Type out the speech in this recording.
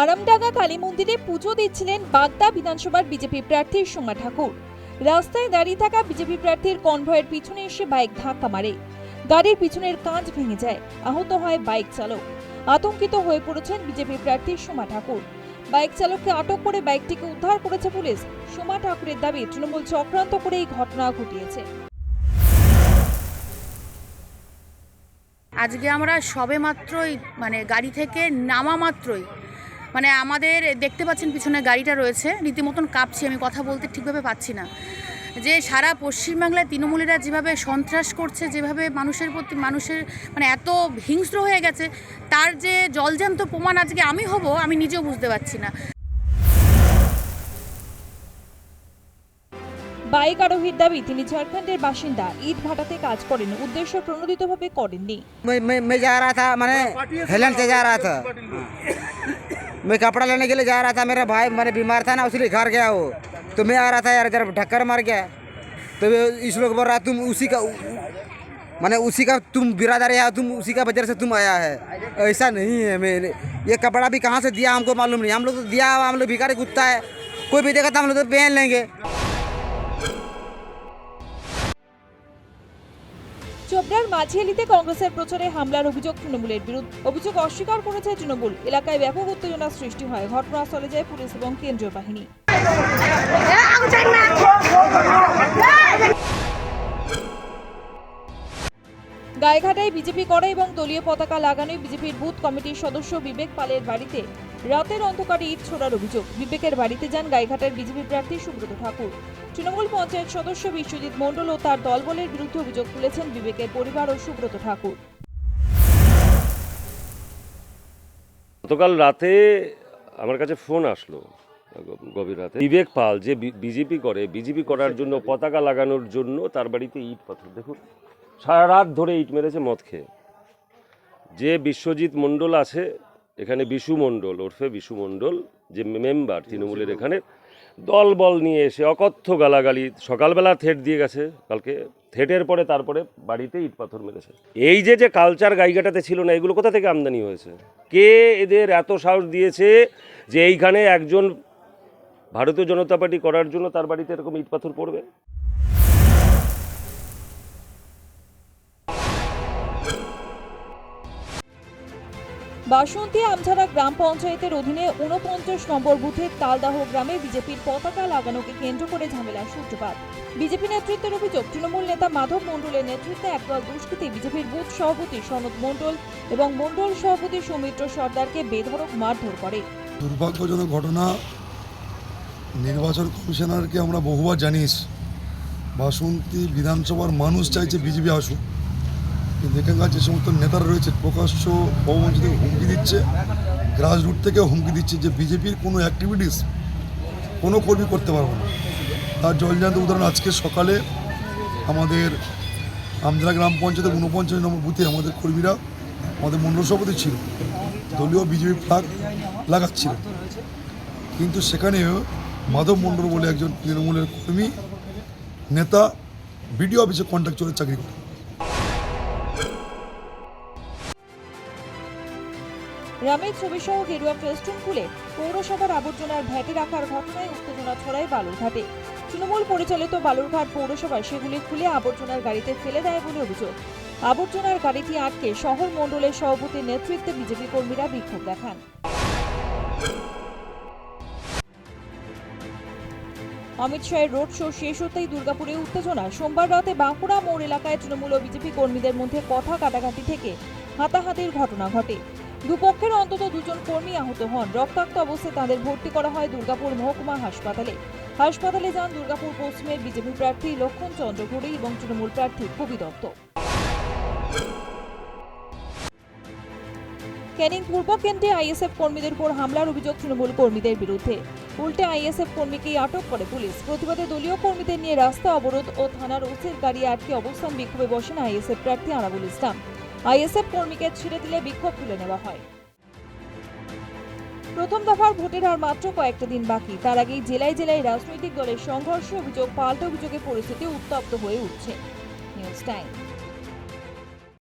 আরামডাঙ্গা কালী মন্দিরে পুজো দিচ্ছিলেন বাগদা বিধানসভার বিজেপি প্রার্থী সোমা ঠাকুর। রাস্তায় দাঁড়িয়ে থাকা বিজেপি প্রার্থীর কনভয়ের পিছনে এসে বাইক ধাক্কা মারে। গাড়ির পিছনের কাঁচ ভেঙে যায়, আহত হয় বাইক চালক। আতঙ্কিত হয়ে পড়েছেন বিজেপি প্রার্থী সোমা ঠাকুর। বাইক চালককে আটক করে বাইকটিকে উদ্ধার করেছে পুলিশ। সোমা ঠাকুরের দাবি, তৃণমূল চক্রান্ত করে এই ঘটনা ঘটিয়েছে। আজকে আমরা সবে মাত্রই গাড়ি থেকে নামা মাত্রই আমাদের দেখতে পাচ্ছেন পিছনে গাড়িটা রয়েছে, রীতিমতন কাঁপছি, আমি কথা বলতে ঠিকভাবে পাচ্ছি না। যে সারা পশ্চিমবাংলায় তৃণমূলীরা যেভাবে সন্ত্রাস করছে, যেভাবে মানুষের প্রতি এত হিংস্র হয়ে গেছে, তার যে জলজ্যান্ত প্রমাণ আজকে আমি হব, আমি নিজেও বুঝতে পারছি না। বাইক আরোহীর দাবি, তিনি ঝাড়খণ্ডের বাসিন্দা, ইট ভাটাতে কাজ করেন, উদ্দেশ্য প্রণোদিতভাবে করেননি। मैं जा रहा था, मैंने हेलन से जा रहा था, मैं कपड़ा लेने के लिए जा रहा था। मेरा भाई बीमार था ना, उसलिए घर गया वो, तो मैं आ रहा था यार, जरा ढक्कर मार गया। तो इस लोग बोल रहा तुम उसी का तुम बिरादर है, तुम उसी का वजह से तुम आया है। ऐसा नहीं है, मैं ये कपड़ा भी कहाँ से दिया हमको मालूम नहीं, हम लोग तो दिया, हम लोग भिखारी कुत्ता है, कोई भी देगा तो हम लोग तो पहन लेंगे। চোপড়ার মাঝিয়ালিতে কংগ্রেসের প্রচারে হামলার অভিযোগ তৃণমূলের বিরুদ্ধে। অভিযোগ অস্বীকার করেছে তৃণমূল। এলাকায় ব্যাপক উত্তেজনা সৃষ্টি হয়। ঘটনাস্থলে যায় পুলিশ এবং কেন্দ্রীয় বাহিনী। গায়েঘাটায় বিজেপি করে এবং দলীয় পতাকা লাগানোয় বিজেপির বুথ কমিটির সদস্য বিবেক পালের বাড়িতে রাতের অন্ধকারে ইট ছোড়ার অভিযোগ। বিবেকের বাড়িতে যান গায়েঘাটার বিজেপি প্রার্থী সুব্রত ঠাকুর। তৃণমূল পঞ্চায়েত সদস্য বিশ্বজিৎ মণ্ডল ও তার দলবলের বিরুদ্ধে অভিযোগ তুলেছেন বিবেকের পরিবার ও সুব্রত ঠাকুর। গতকাল রাতে আমার কাছে ফোন আসলো, গভীর রাতে, বিবেক পাল যে বিজেপি করার জন্য, পতাকা লাগানোর জন্য তার বাড়িতে ইট পাথর, দেখুন সারা রাত ধরে ইট মেরেছে মদ খেয়ে। যে বিশ্বজিৎ মণ্ডল আছে এখানে, বিশু মণ্ডল ওরফে বিশু মণ্ডল, যে মেম্বার তৃণমূলের, এখানে দল বল নিয়ে এসে অকথ্য গালাগালি, সকালবেলা থেট দিয়ে গেছে, কালকে থেটের পরে তারপরে বাড়িতে ইট পাথর মেরেছে। এই যে কালচার গাইঘাটাতে ছিল না, এগুলো কোথা থেকে আমদানি হয়েছে? কে এদের এত সাহস দিয়েছে যে এইখানে একজন ভারতীয় জনতা পার্টি করার জন্য তার বাড়িতে এরকম ইট পাথর পড়বে? বাসন্তী আমঝাড়া গ্রাম পঞ্চায়েতের অধীনে 49 নম্বর বুথের তালদাহ গ্রামে বিজেপির পতাকা লাগানোকে কেন্দ্র করে ঝামেলার সূত্রপাত। বিজেপি নেতৃত্বের অভিযোগ, তৃণমূল নেতা মাধব মণ্ডলের নেতৃত্বে একদল দুষ্কৃতী বিজেপির বুথ সভাপতি সনদ মণ্ডল এবং মণ্ডল সভাপতি সৌমিত্র সর্দারকে বেধড়ক মারধর করে। দুর্ভাগ্যজনক ঘটনা। নির্বাচন কমিশনারকে আমরা বহুবার জানিয়েছি, বাসন্তী বিধানসভার মানুষ চাইছে বিজেপি আসুক, কিন্তু এখানকার যে সমস্ত নেতারা রয়েছে প্রকাশ্য অবমঞ্চিত হুমকি দিচ্ছে, গ্রাসরুট থেকে হুমকি দিচ্ছে যে বিজেপির কোনো অ্যাক্টিভিটিস কোনো কর্মী করতে পারবে না। তার জলজান্ত উদাহরণ আজকে সকালে আমাদের আমজরা গ্রাম পঞ্চায়েতের 49 নম্বর বুথে আমাদের কর্মীরা, আমাদের মণ্ডল সভাপতি ছিল, দলীয় বিজেপি ফ্ল্যাগ লাগাচ্ছিল, কিন্তু সেখানেও মাধব মণ্ডল বলে একজন তৃণমূলের কর্মী নেতা বিডিও অফিসে কন্ট্রাকচুয়ালের চাকরি করে। রামের ছবি সহ গেরুয়া ফেস্টুন খুলে পৌরসভার আবর্জনার ভ্যাটে রাখার ঘটনায় উত্তেজনা ছড়ায় বালুরঘাটে। তৃণমূল পরিচালিত বালুরঘাট পৌরসভা সেগুলি খুলে আবর্জনার গাড়িতে ফেলে দেয় বলে অভিযোগ। আবর্জনার গাড়িটি আটকে শহর মণ্ডলের সভাপতির নেতৃত্বে বিজেপি কর্মীরা বিক্ষোভ দেখান। অমিত শাহের রোড শো শেষ হতেই দুর্গাপুরে উত্তেজনা। সোমবার রাতে বাঁকুড়া মোড় এলাকায় তৃণমূল ও বিজেপি কর্মীদের মধ্যে কথা কাটাকাটি থেকে হাতাহাতির ঘটনা ঘটে। দুপক্ষের অন্তত 2 জন কর্মী আহত হন। রক্তাক্ত অবস্থায় তাদের ভর্তি করা হয় দুর্গাপুর মহকুমা হাসপাতালে। হাসপাতালে যান দুর্গাপুর পশ্চিমের বিজেপি প্রার্থী লক্ষণ চন্দ্র ঘড়ি এবং তৃণমূল প্রার্থী কবি দত্ত। ক্যানিং পূর্ব কেন্দ্রে আইএসএফ কর্মীদের উপর হামলার অভিযোগ তৃণমূল কর্মীদের বিরুদ্ধে। উল্টে আইএসএফ কর্মীকেই আটক করে পুলিশ। প্রতিবাদে দলীয় কর্মীদের নিয়ে রাস্তা অবরোধ ও থানার ওসির গাড়ি আটকে অবস্থান বিক্ষোভে বসেন আইএসএফ প্রার্থী আরাবুল ইসলাম। আইএসএফ কর্মীকে ছেড়ে দিলে বিক্ষোভ তুলে নেওয়া হয়। প্রথম দফার ভোটের আর মাত্র কয়েকটা দিন বাকি। তার আগেই জেলায় জেলায় রাজনৈতিক দলের সংঘর্ষ, অভিযোগ পাল্টা অভিযোগে পরিস্থিতি উত্তপ্ত হয়ে উঠছে। News time.